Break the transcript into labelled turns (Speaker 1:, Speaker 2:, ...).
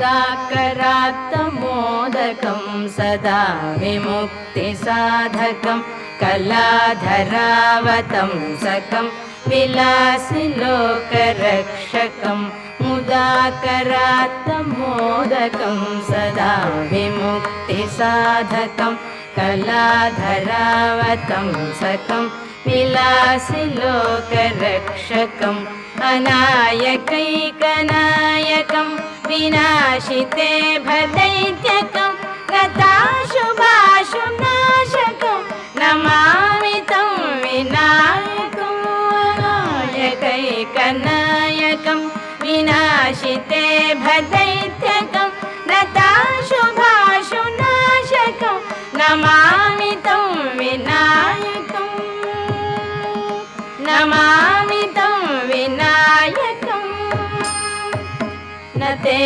Speaker 1: दाकरात्तमोदकं सदा विमुक्तिसाधकं कलाधरावतंसकं विलासिलोकरक्षकं मुदाकरात्तमोदकं सदा विमुक्तिसाधकं कलाधरावतंसकं विलासिलोकरक्षकम् अनायकैकनायकं विनाशिते भदैत्यकं गताशुभाशुनाशकं नमामि तं विनायकम् अनायकैकनायकं विनाशिते भदैत्यकं गताशुभाशुनाशकं नमामि तं विनायकम् नमामि तं विनायकम् न ते